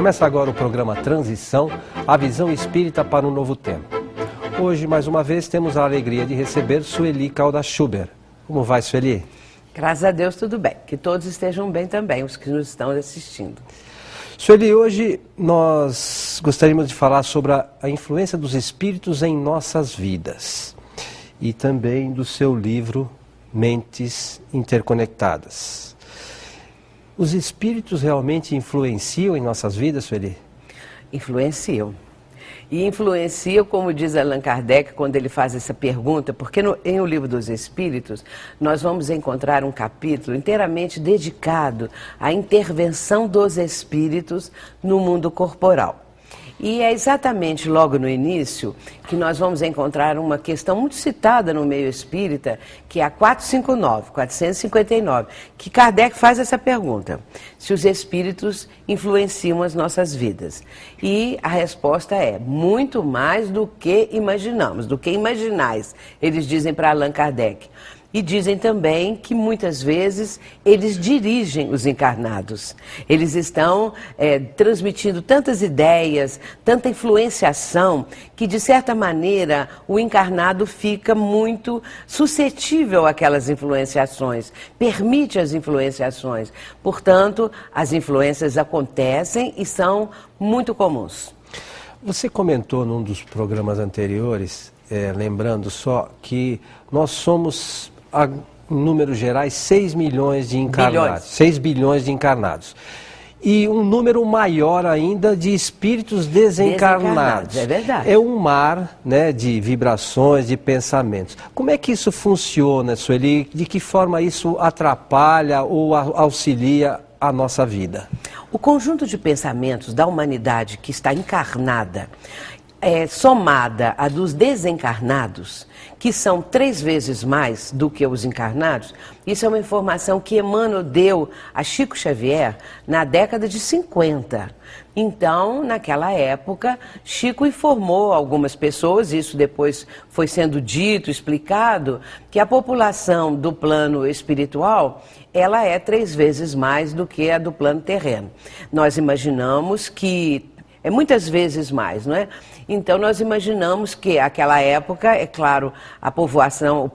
Começa agora o programa Transição, a visão espírita para um novo tempo. Hoje, mais uma vez, temos a alegria de receber Sueli Caldas-Schubert. Como vai, Sueli? Graças a Deus, tudo bem. Que todos estejam bem também, os que nos estão assistindo. Sueli, hoje nós gostaríamos de falar sobre a influência dos espíritos em nossas vidas e também do seu livro Mentes Interconectadas. Os espíritos realmente influenciam em nossas vidas, Sueli? Influenciam. E influenciam, como diz Allan Kardec, quando ele faz essa pergunta, porque em O Livro dos Espíritos, nós vamos encontrar um capítulo inteiramente dedicado à intervenção dos espíritos no mundo corporal. E é exatamente logo no início que nós vamos encontrar uma questão muito citada no meio espírita, que é a 459, que Kardec faz essa pergunta: se os espíritos influenciam as nossas vidas. E a resposta é: muito mais do que imaginamos, do que imaginais, eles dizem para Allan Kardec. E dizem também que muitas vezes eles dirigem os encarnados. Eles estão transmitindo tantas ideias, tanta influenciação, que de certa maneira o encarnado fica muito suscetível àquelas influenciações, permite as influenciações. Portanto, as influências acontecem e são muito comuns. Você comentou num dos programas anteriores, lembrando só, que nós somos, em números gerais, 6 milhões de encarnados. 6 bilhões de encarnados. E um número maior ainda de espíritos desencarnados. É verdade. É um mar, né, de vibrações, de pensamentos. Como é que isso funciona, Sueli? De que forma isso atrapalha ou auxilia a nossa vida? O conjunto de pensamentos da humanidade que está encarnada, somada a dos desencarnados, que são 3 vezes mais do que os encarnados, isso é uma informação que Emmanuel deu a Chico Xavier na década de 50. Então, naquela época, Chico informou algumas pessoas, isso depois foi sendo dito, explicado, que a população do plano espiritual, ela é 3 vezes mais do que a do plano terreno. Nós imaginamos que é muitas vezes mais, não é? Então nós imaginamos que naquela época, é claro, a população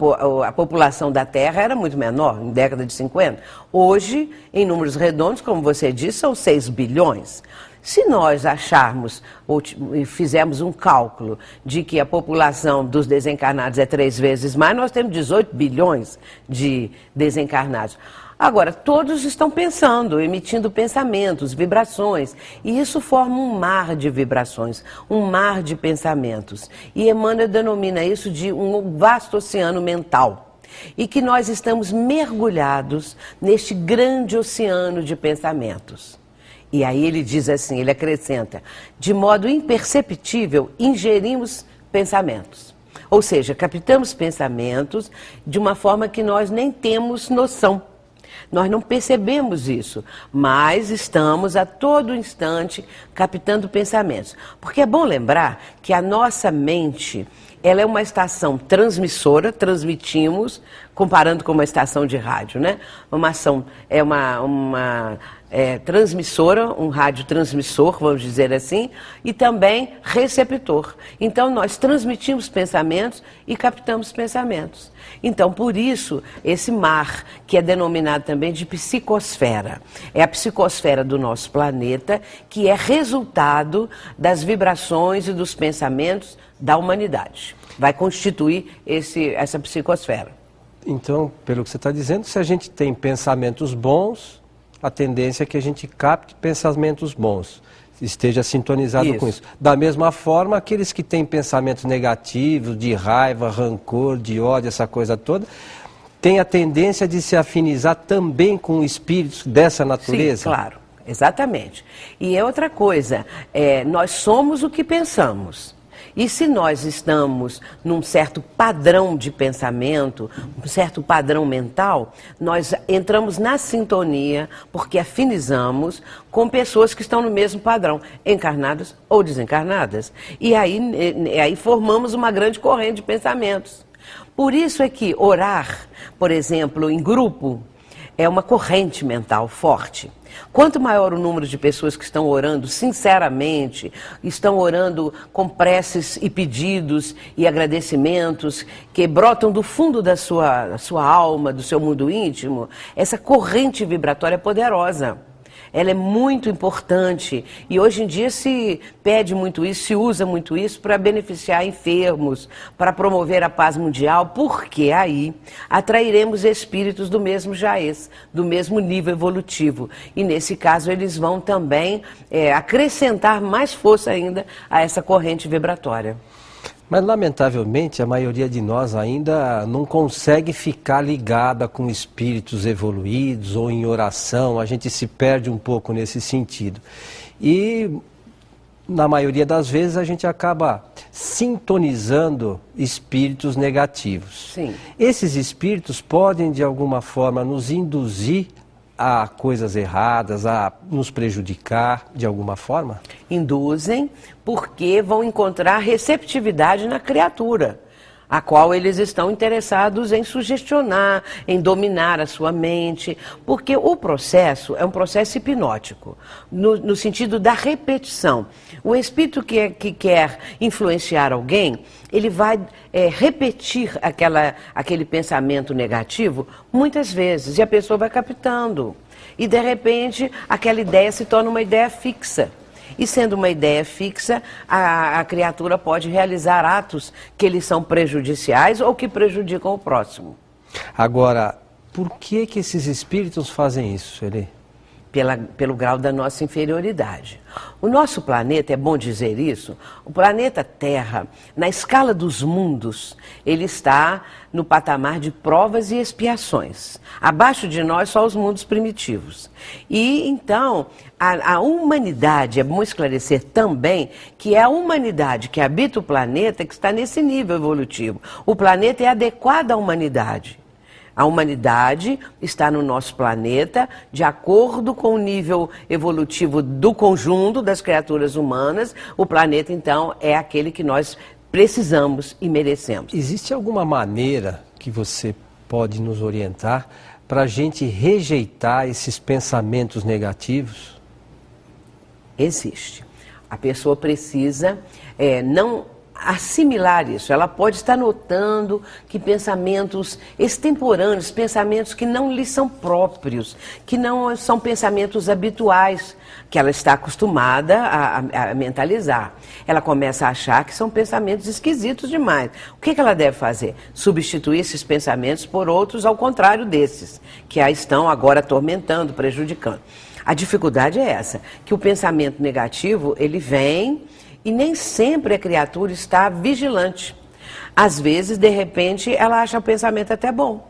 da Terra era muito menor, em década de 50. Hoje, em números redondos, como você disse, são 6 bilhões. Se nós acharmos ou fizermos um cálculo de que a população dos desencarnados é 3 vezes mais, nós temos 18 bilhões de desencarnados. Agora, todos estão pensando, emitindo pensamentos, vibrações, e isso forma um mar de vibrações, um mar de pensamentos. E Emmanuel denomina isso de um vasto oceano mental. E que nós estamos mergulhados neste grande oceano de pensamentos. E aí ele diz assim, ele acrescenta: de modo imperceptível, ingerimos pensamentos. Ou seja, captamos pensamentos de uma forma que nós nem temos noção. Nós não percebemos isso, mas estamos a todo instante captando pensamentos. Porque é bom lembrar que a nossa mente, ela é uma estação transmissora, transmitimos, comparando com uma estação de rádio, né? Uma transmissora, um radiotransmissor, vamos dizer assim, e também receptor. Então, nós transmitimos pensamentos e captamos pensamentos. Então, por isso, esse mar, que é denominado também de psicosfera, é a psicosfera do nosso planeta, que é resultado das vibrações e dos pensamentos da humanidade. Vai constituir essa psicosfera. Então, pelo que você está dizendo, se a gente tem pensamentos bons, a tendência é que a gente capte pensamentos bons, esteja sintonizado com isso. Da mesma forma, aqueles que têm pensamentos negativos, de raiva, rancor, de ódio, essa coisa toda, têm a tendência de se afinizar também com espíritos dessa natureza? Sim, claro, exatamente. E é outra coisa, nós somos o que pensamos. E se nós estamos num certo padrão de pensamento, um certo padrão mental, nós entramos na sintonia, porque afinizamos com pessoas que estão no mesmo padrão, encarnadas ou desencarnadas. E aí formamos uma grande corrente de pensamentos. Por isso é que orar, por exemplo, em grupo, é uma corrente mental forte. Quanto maior o número de pessoas que estão orando sinceramente, estão orando com preces e pedidos e agradecimentos que brotam do fundo da sua alma, do seu mundo íntimo, essa corrente vibratória é poderosa. Ela é muito importante e hoje em dia se pede muito isso, se usa muito isso para beneficiar enfermos, para promover a paz mundial, porque aí atrairemos espíritos do mesmo jaez, do mesmo nível evolutivo. E nesse caso eles vão também acrescentar mais força ainda a essa corrente vibratória. Mas, lamentavelmente, a maioria de nós ainda não consegue ficar ligada com espíritos evoluídos ou em oração. A gente se perde um pouco nesse sentido. E, na maioria das vezes, a gente acaba sintonizando espíritos negativos. Sim. Esses espíritos podem, de alguma forma, nos induzir a coisas erradas, a nos prejudicar de alguma forma? Induzem porque vão encontrar receptividade na criatura, a qual eles estão interessados em sugestionar, em dominar a sua mente, porque o processo é um processo hipnótico, no sentido da repetição. O espírito que quer influenciar alguém, ele vai repetir aquele pensamento negativo muitas vezes, e a pessoa vai captando. E, de repente, aquela ideia se torna uma ideia fixa. E sendo uma ideia fixa, a criatura pode realizar atos que lhes são prejudiciais ou que prejudicam o próximo. Agora, por que esses espíritos fazem isso, Eli? Pelo grau da nossa inferioridade. O nosso planeta, é bom dizer isso, o planeta Terra, na escala dos mundos, ele está no patamar de provas e expiações. Abaixo de nós, só os mundos primitivos. E, então, a humanidade, é bom esclarecer também que é a humanidade que habita o planeta que está nesse nível evolutivo. O planeta é adequado à humanidade. A humanidade está no nosso planeta de acordo com o nível evolutivo do conjunto das criaturas humanas. O planeta, então, é aquele que nós precisamos e merecemos. Existe alguma maneira que você pode nos orientar para a gente rejeitar esses pensamentos negativos? Existe. A pessoa precisa não assimilar isso. Ela pode estar notando que pensamentos extemporâneos, pensamentos que não lhe são próprios, que não são pensamentos habituais, que ela está acostumada a mentalizar. Ela começa a achar que são pensamentos esquisitos demais. O que ela deve fazer? Substituir esses pensamentos por outros ao contrário desses, que a estão agora atormentando, prejudicando. A dificuldade é essa, que o pensamento negativo, ele vem e nem sempre a criatura está vigilante. Às vezes, de repente, ela acha o pensamento até bom.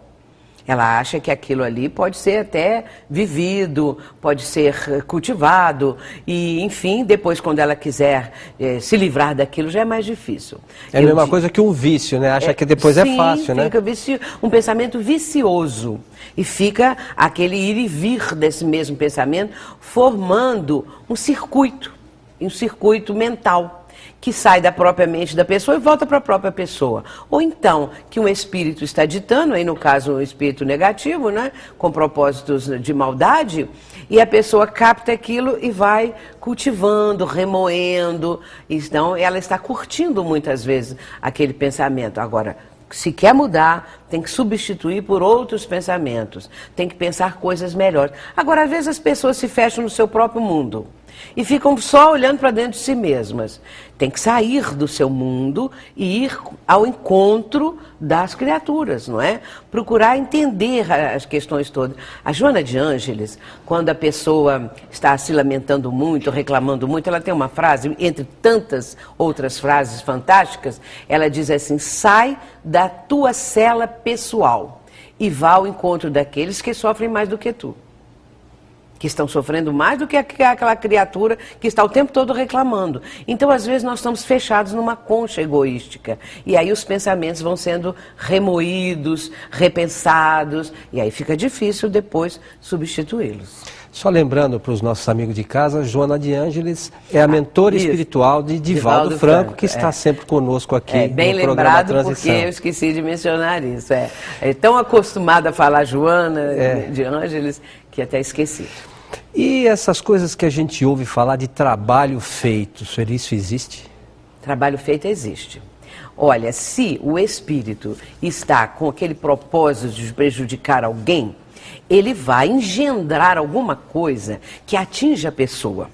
Ela acha que aquilo ali pode ser até vivido, pode ser cultivado. E, enfim, depois, quando ela quiser se livrar daquilo, já é mais difícil. É a mesma coisa que um vício, né? Acha que depois sim, é fácil, né? Fica um pensamento vicioso. E fica aquele ir e vir desse mesmo pensamento, formando um circuito mental, que sai da própria mente da pessoa e volta para a própria pessoa. Ou então, que um espírito está ditando, aí no caso um espírito negativo, né, com propósitos de maldade, e a pessoa capta aquilo e vai cultivando, remoendo. Então, ela está curtindo muitas vezes aquele pensamento. Agora, se quer mudar, tem que substituir por outros pensamentos, tem que pensar coisas melhores. Agora, às vezes as pessoas se fecham no seu próprio mundo e ficam só olhando para dentro de si mesmas. Tem que sair do seu mundo e ir ao encontro das criaturas, não é? Procurar entender as questões todas. A Joana de Ângeles, quando a pessoa está se lamentando muito, reclamando muito, ela tem uma frase, entre tantas outras frases fantásticas, ela diz assim: sai da tua cela pessoal e vá ao encontro daqueles que sofrem mais do que tu. que estão sofrendo mais do que aquela criatura que está o tempo todo reclamando. Então, às vezes, nós estamos fechados numa concha egoística. E aí os pensamentos vão sendo remoídos, repensados, e aí fica difícil depois substituí-los. Só lembrando para os nossos amigos de casa, Joana de Ângeles é a mentora espiritual de Divaldo Franco, que está sempre conosco aqui bem no programa Transição. Porque eu esqueci de mencionar isso. É tão acostumada a falar Joana de Ângeles que até esqueci. E essas coisas que a gente ouve falar de trabalho feito, isso existe? Trabalho feito existe. Olha, se o espírito está com aquele propósito de prejudicar alguém, ele vai engendrar alguma coisa que atinja a pessoa.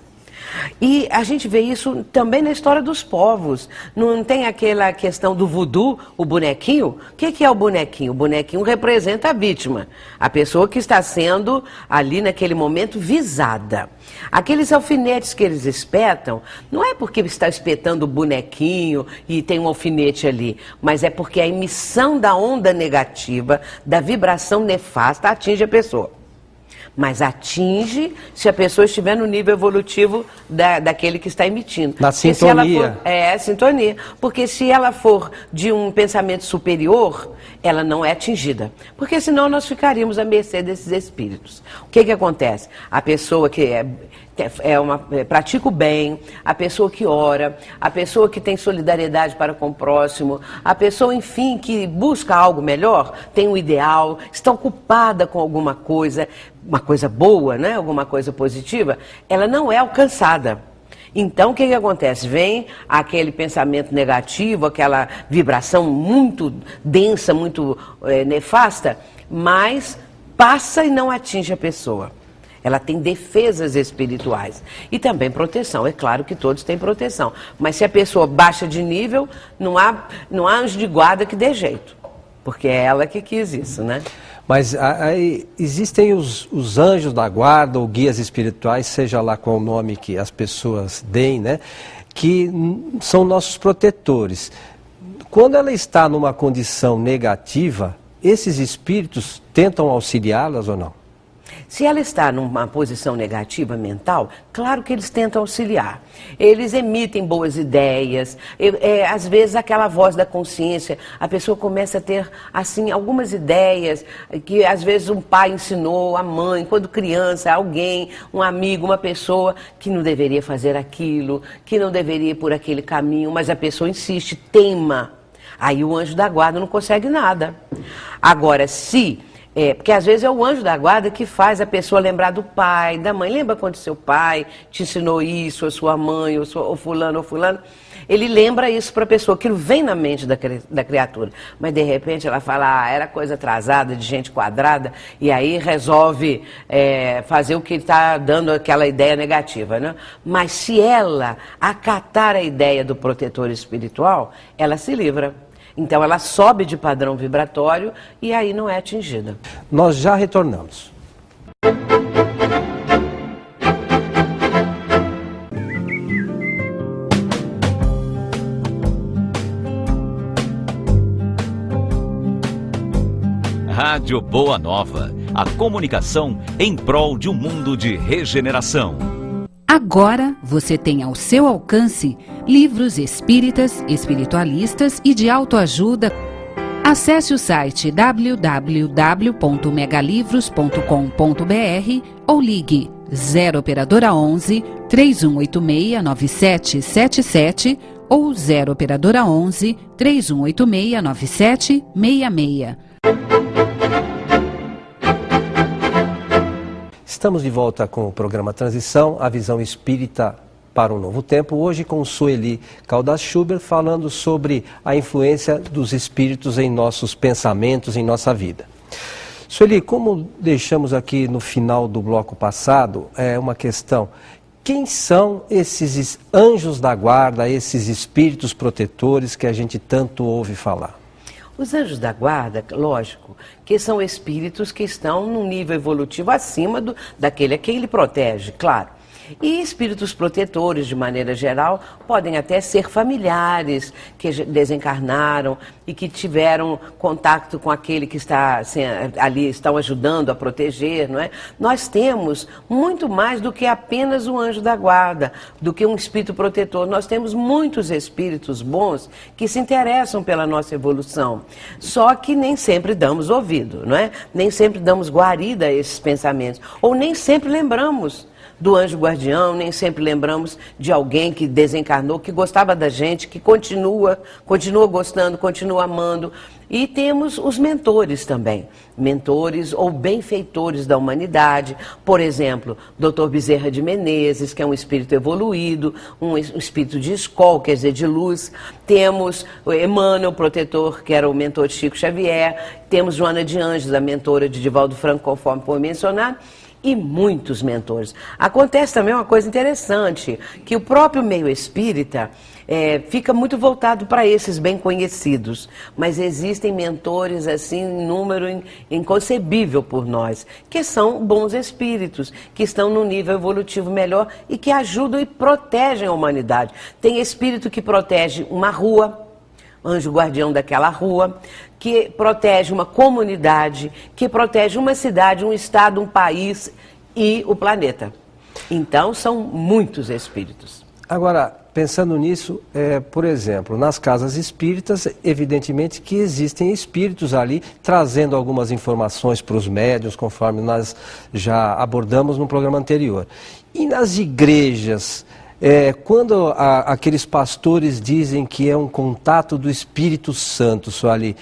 E a gente vê isso também na história dos povos. Não tem aquela questão do voodoo, o bonequinho? O que é o bonequinho? O bonequinho representa a vítima, a pessoa que está sendo ali naquele momento visada. Aqueles alfinetes que eles espetam, não é porque está espetando o bonequinho e tem um alfinete ali, mas é porque a emissão da onda negativa, da vibração nefasta, atinge a pessoa. Mas atinge se a pessoa estiver no nível evolutivo daquele que está emitindo. Na sintonia. Sintonia. Porque se ela for de um pensamento superior, ela não é atingida. Porque senão nós ficaríamos à mercê desses espíritos. O que acontece? A pessoa que pratica o bem, a pessoa que ora, a pessoa que tem solidariedade para com o próximo, a pessoa, enfim, que busca algo melhor, tem um ideal, está ocupada com alguma coisa, uma coisa boa, né? Alguma coisa positiva, ela não é alcançada. Então, o que acontece? Vem aquele pensamento negativo, aquela vibração muito densa, muito nefasta, mas passa e não atinge a pessoa. Ela tem defesas espirituais e também proteção. É claro que todos têm proteção, mas se a pessoa baixa de nível, não há anjo de guarda que dê jeito, porque é ela que quis isso, né? Mas aí, existem os anjos da guarda ou guias espirituais, seja lá qual o nome que as pessoas deem, né? Que são nossos protetores. Quando ela está numa condição negativa, esses espíritos tentam auxiliá-las ou não? Se ela está numa posição negativa mental, claro que eles tentam auxiliar. Eles emitem boas ideias, às vezes aquela voz da consciência, a pessoa começa a ter, assim, algumas ideias que às vezes um pai ensinou, a mãe, quando criança, alguém, um amigo, uma pessoa que não deveria fazer aquilo, que não deveria ir por aquele caminho, mas a pessoa insiste, teima. Aí o anjo da guarda não consegue nada. Agora, porque às vezes é o anjo da guarda que faz a pessoa lembrar do pai, da mãe. Lembra quando seu pai te ensinou isso, a sua mãe, ou fulano, ou fulano? Ele lembra isso para a pessoa, aquilo vem na mente da criatura. Mas de repente ela fala, era coisa atrasada, de gente quadrada, e aí resolve fazer o que está dando aquela ideia negativa, né? Mas se ela acatar a ideia do protetor espiritual, ela se livra. Então ela sobe de padrão vibratório e aí não é atingida. Nós já retornamos. Rádio Boa Nova, a comunicação em prol de um mundo de regeneração. Agora você tem ao seu alcance livros espíritas, espiritualistas e de autoajuda. Acesse o site www.megalivros.com.br ou ligue 0 operadora 11 3186 9777 ou 0 operadora 11 3186 9766. Estamos de volta com o programa Transição, a visão espírita para um novo tempo. Hoje com Sueli Caldas Schubert falando sobre a influência dos espíritos em nossos pensamentos, em nossa vida. Sueli, como deixamos aqui no final do bloco passado, uma questão. Quem são esses anjos da guarda, esses espíritos protetores que a gente tanto ouve falar? Os anjos da guarda, lógico, que são espíritos que estão num nível evolutivo acima daquele a quem ele protege, claro. E espíritos protetores, de maneira geral, podem até ser familiares que desencarnaram e que tiveram contato com aquele que está ali, estão ajudando a proteger, não é? Nós temos muito mais do que apenas um anjo da guarda, do que um espírito protetor. Nós temos muitos espíritos bons que se interessam pela nossa evolução. Só que nem sempre damos ouvido, não é? Nem sempre damos guarida a esses pensamentos. Ou nem sempre lembramos do anjo guardião, nem sempre lembramos de alguém que desencarnou, que gostava da gente, que continua gostando, continua amando. E temos os mentores também, mentores ou benfeitores da humanidade. Por exemplo, Dr. Bezerra de Menezes, que é um espírito evoluído, um espírito de escola, quer dizer, de luz. Temos o Emmanuel, protetor, que era o mentor de Chico Xavier. Temos Joana de Anjos, a mentora de Divaldo Franco, conforme foi mencionado. E muitos mentores. Acontece também uma coisa interessante, que o próprio meio espírita fica muito voltado para esses bem conhecidos, mas existem mentores assim em número inconcebível por nós, que são bons espíritos, que estão num nível evolutivo melhor e que ajudam e protegem a humanidade. Tem espírito que protege uma rua, anjo guardião daquela rua, que protege uma comunidade, que protege uma cidade, um estado, um país e o planeta. Então, são muitos espíritos. Agora, pensando nisso, por exemplo, nas casas espíritas, evidentemente que existem espíritos ali trazendo algumas informações para os médiuns, conforme nós já abordamos no programa anterior. E nas igrejas, quando aqueles pastores dizem que é um contato do Espírito Santo, Sueli,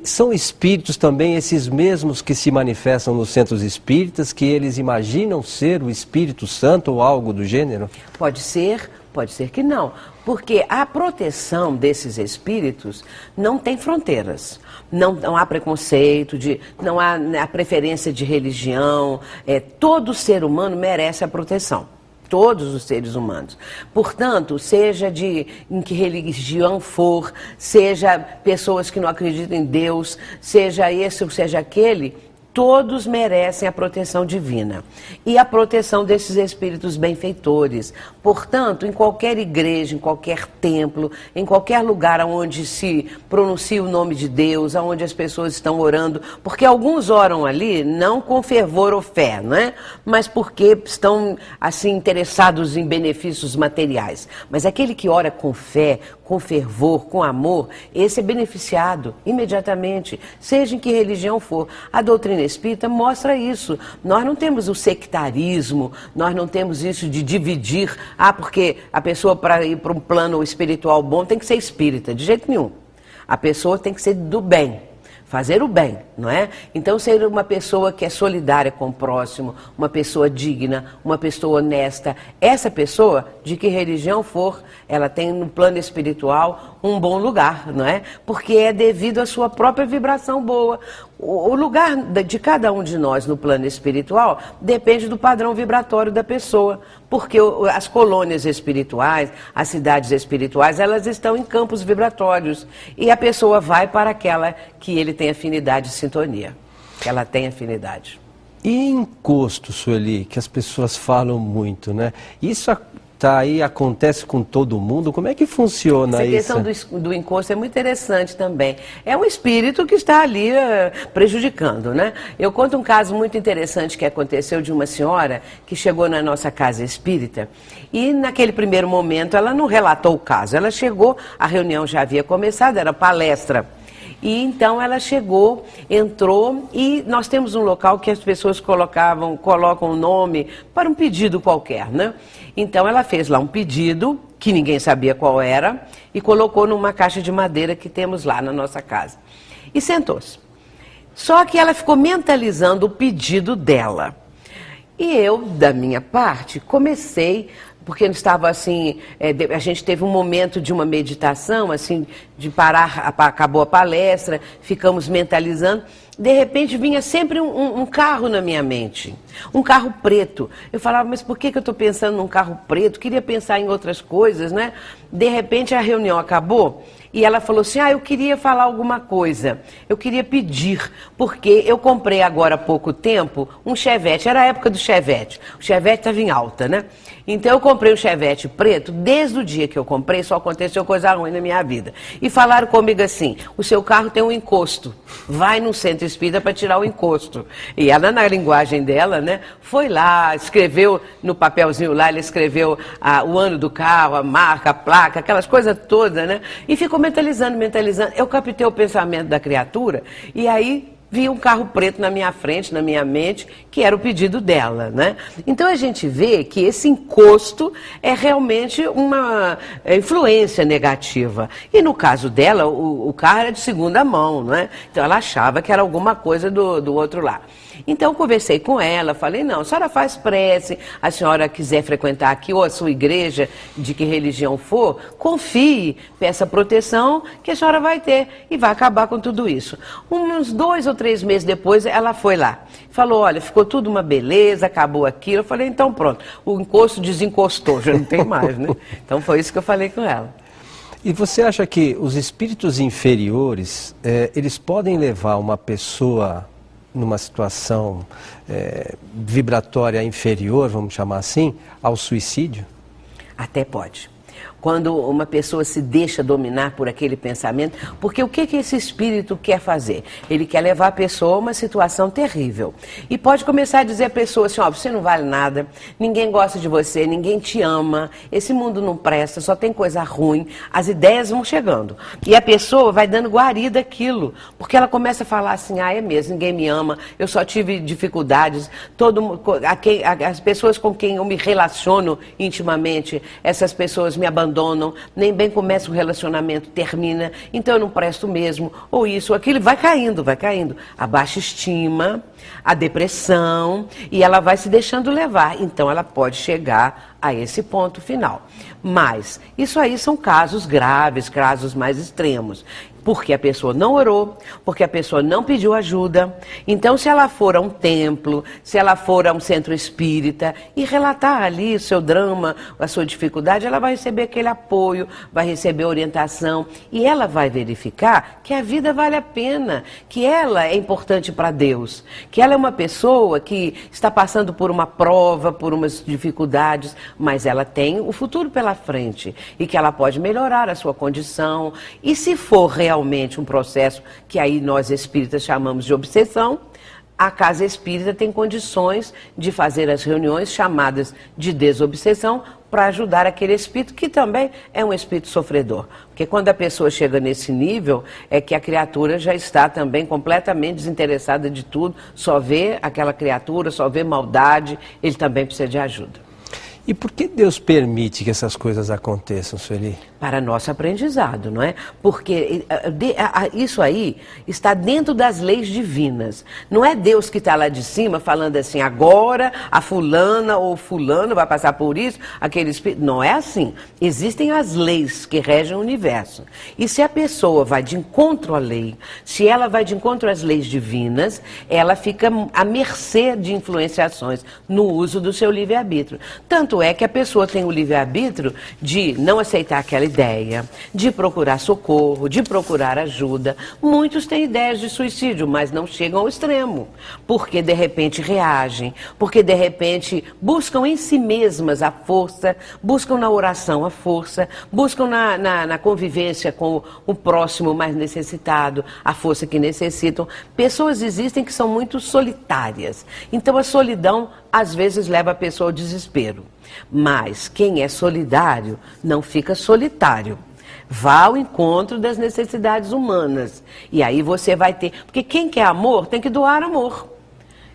são espíritos também esses mesmos que se manifestam nos centros espíritas, que eles imaginam ser o Espírito Santo ou algo do gênero? Pode ser que não, porque a proteção desses espíritos não tem fronteiras. Não há preconceito, não há a preferência de religião. Todo ser humano merece a proteção. Todos os seres humanos. Portanto, seja em que religião for, seja pessoas que não acreditam em Deus, seja esse ou seja aquele, todos merecem a proteção divina e a proteção desses espíritos benfeitores. Portanto, em qualquer igreja, em qualquer templo, em qualquer lugar onde se pronuncia o nome de Deus, onde as pessoas estão orando, porque alguns oram ali não com fervor ou fé, não é? Mas porque estão assim interessados em benefícios materiais. Mas aquele que ora com fé, com fervor, com amor, esse é beneficiado imediatamente, seja em que religião for. A doutrina espírita mostra isso. Nós não temos o sectarismo, nós não temos isso de dividir, porque a pessoa para ir para um plano espiritual bom tem que ser espírita, de jeito nenhum. A pessoa tem que ser do bem. Fazer o bem, não é? Então, ser uma pessoa que é solidária com o próximo, uma pessoa digna, uma pessoa honesta. Essa pessoa, de que religião for, ela tem no plano espiritual um bom lugar, não é? Porque é devido à sua própria vibração boa. O lugar de cada um de nós no plano espiritual depende do padrão vibratório da pessoa. Porque as colônias espirituais, as cidades espirituais, elas estão em campos vibratórios. E a pessoa vai para aquela que ele tem afinidade e sintonia. Que ela tem afinidade. E encosto, Sueli, que as pessoas falam muito, né? Isso acontece com todo mundo? Como é que funciona isso? Essa questão do encosto é muito interessante também. É um espírito que está ali prejudicando, né? Eu conto um caso muito interessante que aconteceu de uma senhora que chegou na nossa casa espírita e naquele primeiro momento ela não relatou o caso. Ela chegou, a reunião já havia começado, era palestra. E então ela chegou, entrou e nós temos um local que as pessoas colocam o nome para um pedido qualquer, né? Então ela fez lá um pedido, que ninguém sabia qual era, e colocou numa caixa de madeira que temos lá na nossa casa. E sentou-se. Só que ela ficou mentalizando o pedido dela. E eu, da minha parte, comecei... Porque estava assim, a gente teve um momento de uma meditação, assim, de parar, acabou a palestra, ficamos mentalizando. De repente vinha sempre um carro na minha mente. Um carro preto. Eu falava, mas por que eu estou pensando num carro preto? Queria pensar em outras coisas, né? De repente a reunião acabou e ela falou assim, eu queria falar alguma coisa. Eu queria pedir, porque eu comprei agora há pouco tempo um Chevette. Era a época do Chevette. O Chevette estava em alta, né? Então eu comprei um Chevette preto. Desde o dia que eu comprei, só aconteceu coisa ruim na minha vida. E falaram comigo assim, o seu carro tem um encosto. Vai no centro espírita para tirar o encosto. E ela, na linguagem dela, né, foi lá, escreveu no papelzinho lá, ela escreveu o ano do carro, a marca, a placa, aquelas coisas todas, né? E ficou mentalizando. Eu captei o pensamento da criatura e aí vi um carro preto na minha frente, na minha mente, que era o pedido dela, né? Então a gente vê que esse encosto é realmente uma influência negativa. E no caso dela, o carro era de segunda mão, né? Então ela achava que era alguma coisa do outro lado. Então, conversei com ela, falei, não, a senhora faz prece, a senhora quiser frequentar aqui ou a sua igreja, de que religião for, confie, peça proteção que a senhora vai ter e vai acabar com tudo isso. Uns 2 ou 3 meses depois, ela foi lá. Falou, olha, ficou tudo uma beleza, acabou aquilo. Eu falei, então pronto, o encosto desencostou, já não tem mais, né? Então foi isso que eu falei com ela. E você acha que os espíritos inferiores, eles podem levar uma pessoa numa situação vibratória inferior, vamos chamar assim, ao suicídio? Até pode. Quando uma pessoa se deixa dominar por aquele pensamento, porque o que esse espírito quer fazer? Ele quer levar a pessoa a uma situação terrível. E pode começar a dizer à pessoa assim, você não vale nada, ninguém gosta de você, ninguém te ama, esse mundo não presta, só tem coisa ruim, as ideias vão chegando. E a pessoa vai dando guarida àquilo, porque ela começa a falar assim, é mesmo, ninguém me ama, eu só tive dificuldades, as pessoas com quem eu me relaciono intimamente, essas pessoas me abandonam, nem bem começa o relacionamento, termina, então eu não presto mesmo, ou isso, ou aquilo, vai caindo. A baixa estima, a depressão, e ela vai se deixando levar, então ela pode chegar a esse ponto final. Mas isso aí são casos graves, casos mais extremos. Porque a pessoa não orou, porque a pessoa não pediu ajuda. Então, se ela for a um templo, se ela for a um centro espírita e relatar ali o seu drama, a sua dificuldade, ela vai receber aquele apoio, vai receber orientação e ela vai verificar que a vida vale a pena, que ela é importante para Deus, que ela é uma pessoa que está passando por uma prova, por umas dificuldades, mas ela tem o futuro pela frente e que ela pode melhorar a sua condição. E se for realmente um processo que aí nós espíritas chamamos de obsessão, a casa espírita tem condições de fazer as reuniões chamadas de desobsessão para ajudar aquele espírito que também é um espírito sofredor. Porque quando a pessoa chega nesse nível, é que a criatura já está também completamente desinteressada de tudo, só vê aquela criatura, só vê maldade, ele também precisa de ajuda. E por que Deus permite que essas coisas aconteçam, Sueli? Para nosso aprendizado, não é? Porque isso aí está dentro das leis divinas. Não é Deus que está lá de cima falando assim, agora a fulana ou fulano vai passar por isso, aquele espírito. Não é assim. Existem as leis que regem o universo. E se a pessoa vai de encontro à lei, se ela vai de encontro às leis divinas, ela fica à mercê de influenciações no uso do seu livre-arbítrio. Tanto é que a pessoa tem o livre-arbítrio de não aceitar aquela ideia, de procurar socorro, de procurar ajuda. Muitos têm ideias de suicídio, mas não chegam ao extremo, porque de repente reagem, porque de repente buscam em si mesmas a força, buscam na oração a força, buscam na convivência com o próximo mais necessitado, a força que necessitam. Pessoas existem que são muito solitárias, então a solidão às vezes leva a pessoa ao desespero. Mas quem é solidário não fica solitário. Vá ao encontro das necessidades humanas. E aí você vai ter... Porque quem quer amor tem que doar amor.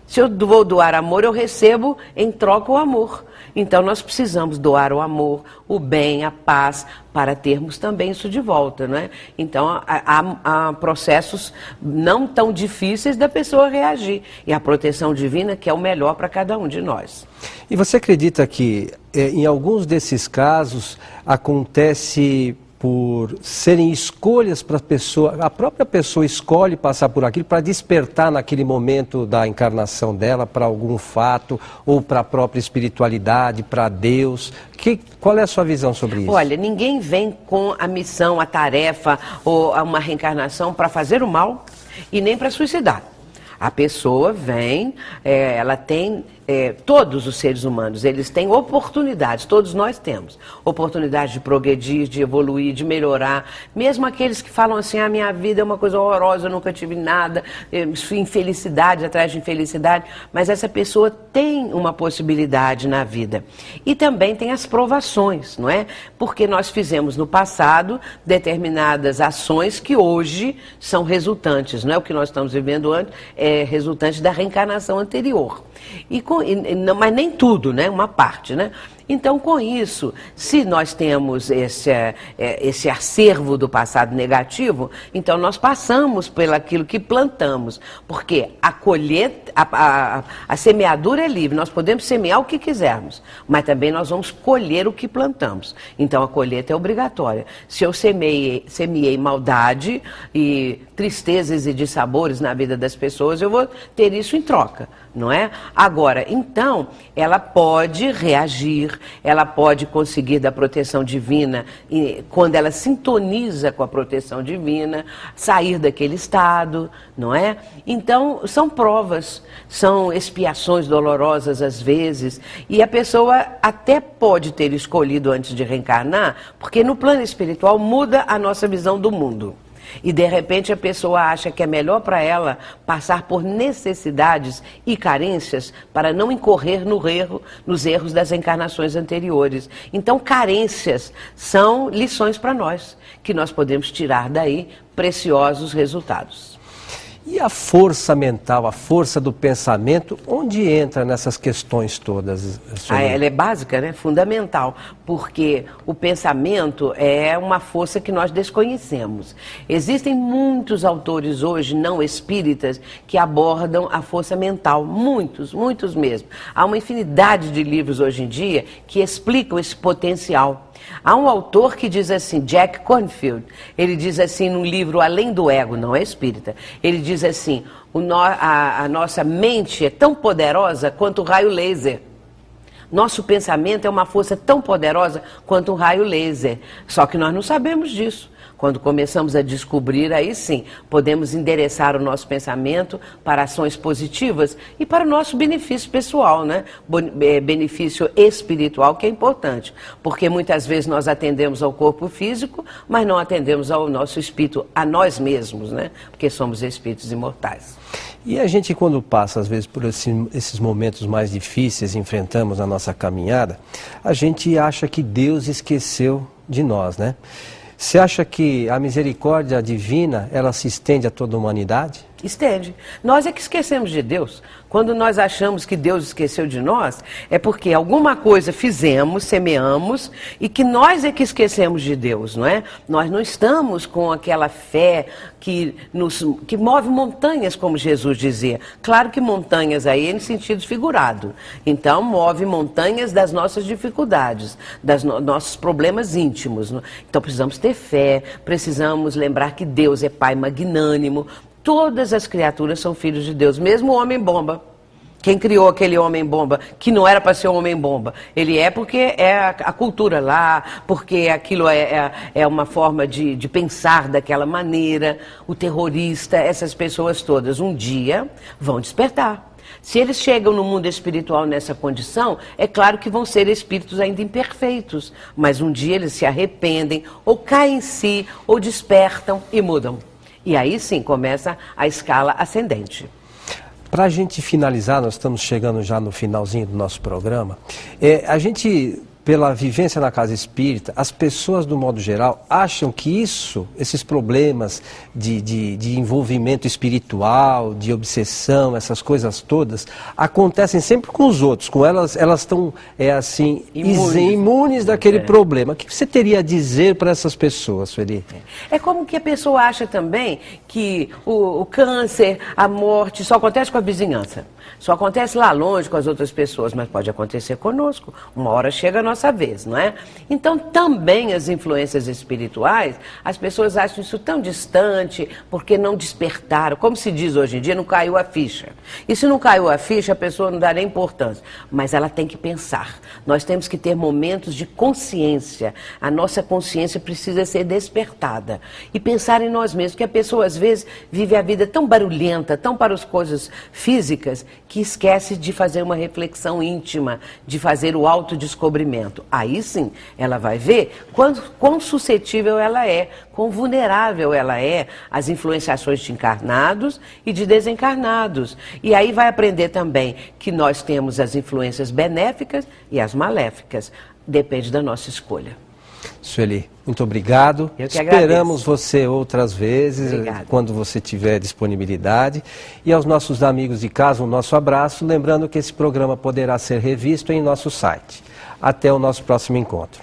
Se eu vou doar amor, eu recebo em troca o amor. Então nós precisamos doar o amor, o bem, a paz, para termos também isso de volta, não é? Então há processos não tão difíceis da pessoa reagir. E a proteção divina que é o melhor para cada um de nós. E você acredita que em alguns desses casos acontece por serem escolhas para a pessoa, a própria pessoa escolhe passar por aquilo para despertar naquele momento da encarnação dela para algum fato, ou para a própria espiritualidade, para Deus. Qual é a sua visão sobre isso? Olha, ninguém vem com a missão, a tarefa ou uma reencarnação para fazer o mal e nem para suicidar. A pessoa vem, ela tem, todos os seres humanos, eles têm oportunidades, todos nós temos. Oportunidade de progredir, de evoluir, de melhorar. Mesmo aqueles que falam assim, a minha vida é uma coisa horrorosa, eu nunca tive nada, infelicidade atrás de infelicidade. Mas essa pessoa tem uma possibilidade na vida. E também tem as provações, não é? Porque nós fizemos no passado determinadas ações que hoje são resultantes, não é? O que nós estamos vivendo antes é resultante da reencarnação anterior. Mas nem tudo, né? Uma parte, né? Então, com isso, se nós temos esse acervo do passado negativo, então nós passamos pelo aquilo que plantamos. Porque a colheita, a semeadura é livre, nós podemos semear o que quisermos, mas também nós vamos colher o que plantamos. Então, a colheita é obrigatória. Se eu semeei maldade e tristezas e dissabores na vida das pessoas, eu vou ter isso em troca, não é? Agora, então, ela pode reagir, ela pode conseguir da proteção divina, e quando ela sintoniza com a proteção divina, sair daquele estado, não é? Então, são provas, são expiações dolorosas às vezes, e a pessoa até pode ter escolhido antes de reencarnar, porque no plano espiritual muda a nossa visão do mundo. E de repente a pessoa acha que é melhor para ela passar por necessidades e carências para não incorrer nos erros das encarnações anteriores. Então carências são lições para nós, que nós podemos tirar daí preciosos resultados. E a força mental, a força do pensamento, onde entra nessas questões todas? Ela é básica, né? Fundamental, porque o pensamento é uma força que nós desconhecemos. Existem muitos autores hoje, não espíritas, que abordam a força mental, muitos mesmo. Há uma infinidade de livros hoje em dia que explicam esse potencial. Há um autor que diz assim, Jack Kornfield, ele diz assim num livro Além do Ego, não é espírita, ele diz assim, a nossa mente é tão poderosa quanto o raio laser. Nosso pensamento é uma força tão poderosa quanto um raio laser, só que nós não sabemos disso. Quando começamos a descobrir, aí sim, podemos endereçar o nosso pensamento para ações positivas e para o nosso benefício pessoal, né? Benefício espiritual, que é importante. Porque muitas vezes nós atendemos ao corpo físico, mas não atendemos ao nosso espírito, a nós mesmos, né? Porque somos espíritos imortais. E a gente, quando passa, às vezes, por esses momentos mais difíceis, enfrentamos na nossa caminhada, a gente acha que Deus esqueceu de nós, né? Você acha que a misericórdia divina, ela se estende a toda a humanidade? Estende. Nós é que esquecemos de Deus. Quando nós achamos que Deus esqueceu de nós, é porque alguma coisa fizemos, semeamos, e que nós é que esquecemos de Deus, não é? Nós não estamos com aquela fé que move montanhas, como Jesus dizia. Claro que montanhas aí é em sentido figurado. Então, move montanhas das nossas dificuldades, nossos problemas íntimos. Então, precisamos ter fé, precisamos lembrar que Deus é Pai magnânimo. Todas as criaturas são filhos de Deus, mesmo o homem-bomba. Quem criou aquele homem-bomba, que não era para ser um homem-bomba? Ele é porque é a cultura lá, porque aquilo é uma forma de pensar daquela maneira. O terrorista, essas pessoas todas, um dia vão despertar. Se eles chegam no mundo espiritual nessa condição, é claro que vão ser espíritos ainda imperfeitos. Mas um dia eles se arrependem, ou caem em si, ou despertam e mudam. E aí sim começa a escala ascendente. Para a gente finalizar, nós estamos chegando já no finalzinho do nosso programa. A gente, pela vivência na casa espírita, as pessoas, do modo geral, acham que esses problemas de envolvimento espiritual, de obsessão, essas coisas todas, acontecem sempre com os outros. Com elas estão, imunes daquele problema. O que você teria a dizer para essas pessoas, Sueli? É como que a pessoa acha também que o câncer, a morte, só acontece com a vizinhança. Só acontece lá longe com as outras pessoas, mas pode acontecer conosco. Uma hora chega a nossa nossa vez, não é? Então, também as influências espirituais, as pessoas acham isso tão distante, porque não despertaram. Como se diz hoje em dia, não caiu a ficha. E se não caiu a ficha, a pessoa não dá nem importância. Mas ela tem que pensar. Nós temos que ter momentos de consciência. A nossa consciência precisa ser despertada. E pensar em nós mesmos, porque a pessoa, às vezes, vive a vida tão barulhenta, tão para as coisas físicas, que esquece de fazer uma reflexão íntima, de fazer o autodescobrimento. Aí sim, ela vai ver quão suscetível ela é, quão vulnerável ela é às influenciações de encarnados e de desencarnados. E aí vai aprender também que nós temos as influências benéficas e as maléficas. Depende da nossa escolha. Sueli, muito obrigado. Eu que Esperamos agradeço. você outras vezes, Obrigada. quando você tiver disponibilidade. E aos nossos amigos de casa, um nosso abraço. Lembrando que esse programa poderá ser revisto em nosso site. Até o nosso próximo encontro.